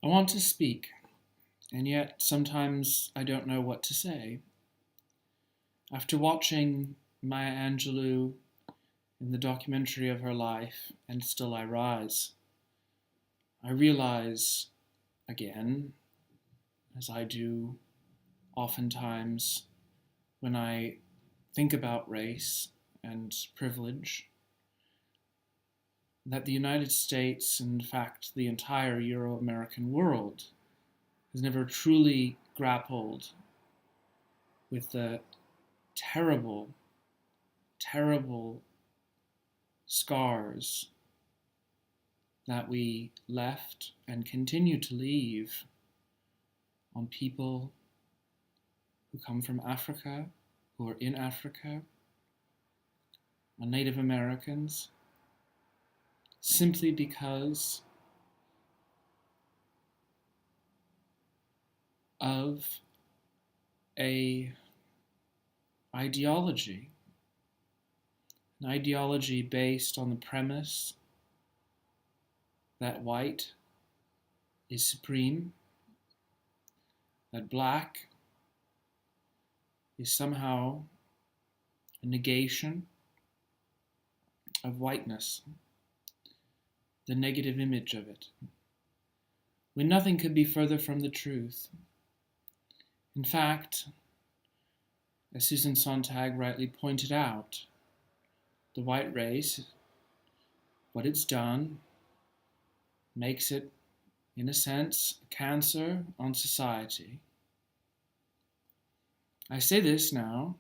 I want to speak, and yet sometimes I don't know what to say. After watching Maya Angelou in the documentary of her life, And Still I Rise, I realize again, as I do oftentimes when I think about race and privilege, that the United States, in fact the entire Euro-American world, has never truly grappled with the terrible, terrible scars that we left and continue to leave on people who come from Africa, who are in Africa, on Native Americans, simply because of an ideology based on the premise that white is supreme, that black is somehow a negation of whiteness, the negative image of it, when nothing could be further from the truth. In fact, as Susan Sontag rightly pointed out, the white race, what it's done, makes it, in a sense, a cancer on society. I say this now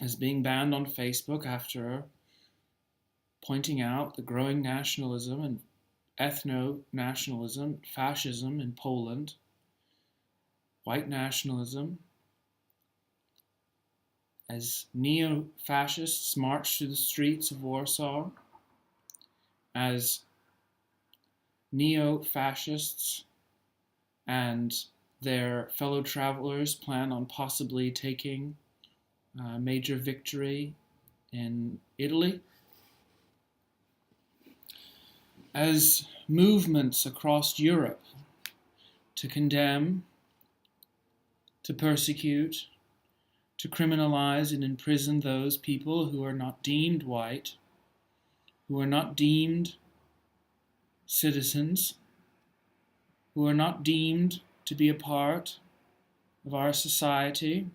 as being banned on Facebook after pointing out the growing nationalism and ethno-nationalism, fascism in Poland, white nationalism, as neo-fascists march through the streets of Warsaw, as neo-fascists and their fellow travelers plan on possibly taking a major victory in Italy, as movements across Europe to condemn, to persecute, to criminalize and imprison those people who are not deemed white, who are not deemed citizens, who are not deemed to be a part of our society.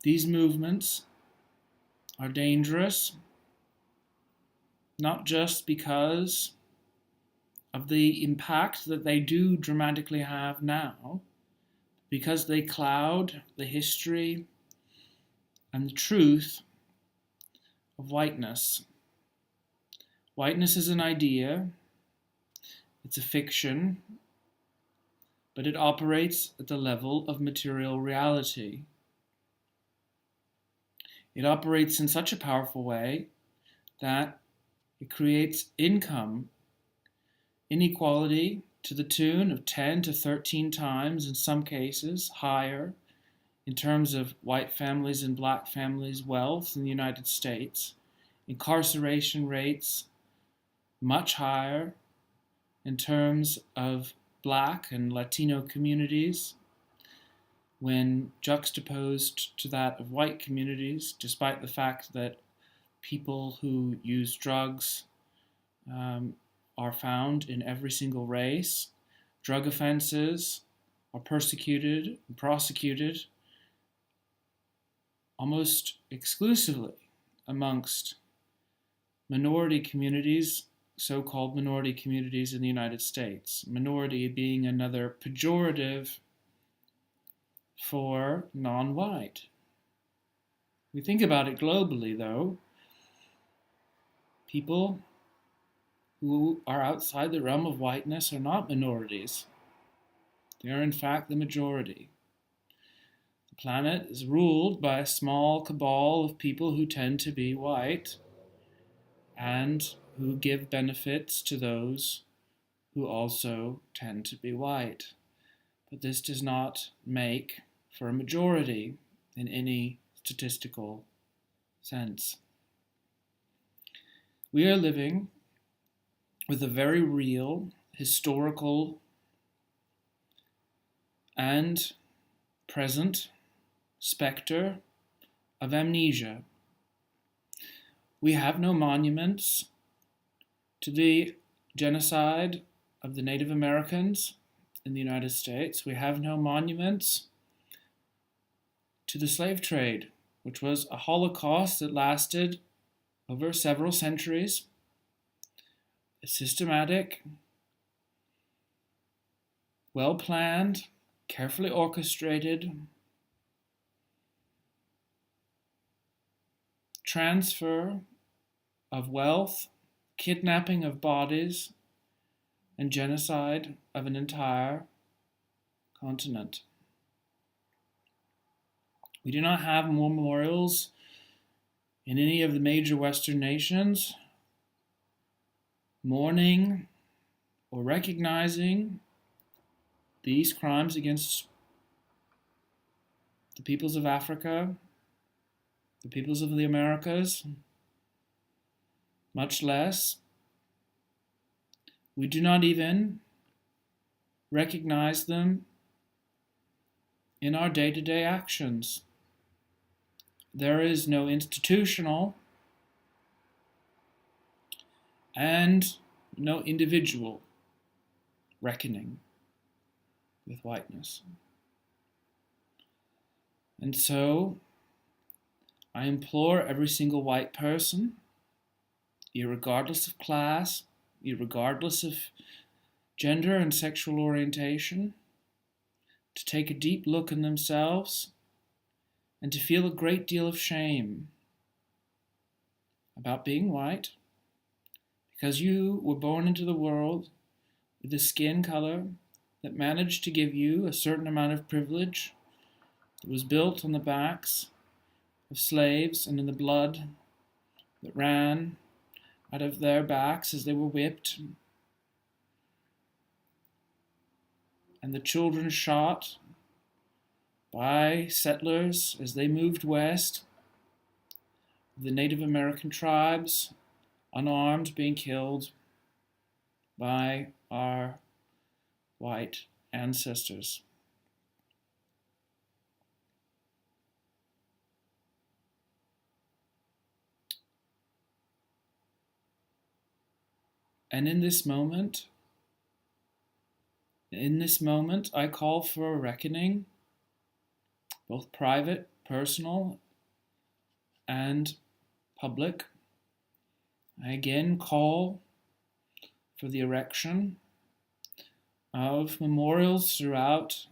These movements are dangerous, not just because of the impact that they do dramatically have now, because they cloud the history and the truth of whiteness. Whiteness is an idea, it's a fiction, but it operates at the level of material reality. It operates in such a powerful way that it creates income inequality to the tune of 10 to 13 times, in some cases, higher in terms of white families and black families' wealth in the United States. Incarceration rates much higher in terms of black and Latino communities when juxtaposed to that of white communities, despite the fact that people who use drugs are found in every single race. Drug offenses are persecuted and prosecuted almost exclusively amongst minority communities, so-called minority communities in the United States. Minority being another pejorative for non-white. We think about it globally, though. People who are outside the realm of whiteness are not minorities. They are in fact the majority. The planet is ruled by a small cabal of people who tend to be white and who give benefits to those who also tend to be white. But this does not make for a majority in any statistical sense. We are living with a very real historical and present specter of amnesia. We have no monuments to the genocide of the Native Americans in the United States. We have no monuments to the slave trade, which was a Holocaust that lasted over several centuries, a systematic, well-planned, carefully orchestrated transfer of wealth, kidnapping of bodies, and genocide of an entire continent. We do not have memorials in any of the major Western nations mourning or recognizing these crimes against the peoples of Africa, the peoples of the Americas, much less. We do not even recognize them in our day-to-day actions. There is no institutional and no individual reckoning with whiteness. And so, I implore every single white person, irregardless of class, irregardless of gender and sexual orientation, to take a deep look in themselves and to feel a great deal of shame about being white, because you were born into the world with a skin color that managed to give you a certain amount of privilege that was built on the backs of slaves and in the blood that ran out of their backs as they were whipped, and the children shot by settlers as they moved west, the Native American tribes, unarmed, being killed by our white ancestors. And in this moment, I call for a reckoning, both private, personal, and public. I again call for the erection of memorials throughout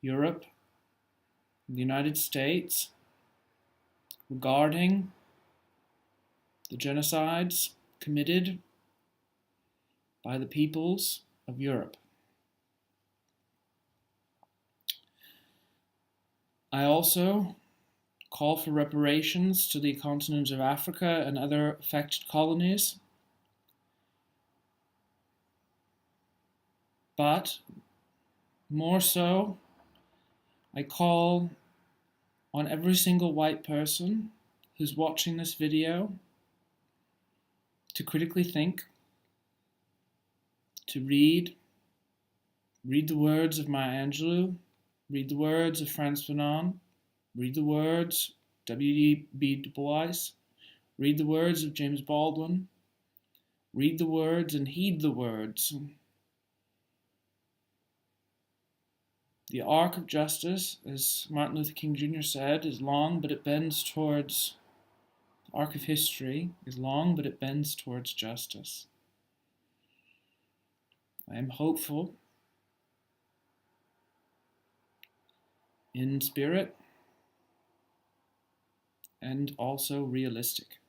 Europe, the United States, regarding the genocides committed by the peoples of Europe. I also call for reparations to the continent of Africa and other affected colonies. But more so, I call on every single white person who's watching this video to critically think, to read the words of Maya Angelou, read the words of Frantz Fanon, read the words of W.E.B. Du Bois, read the words of James Baldwin, read the words and heed the words. The arc of justice, as Martin Luther King Jr. said, is long, but it bends towards, the arc of history is long, but it bends towards justice. I am hopeful in spirit and also realistic.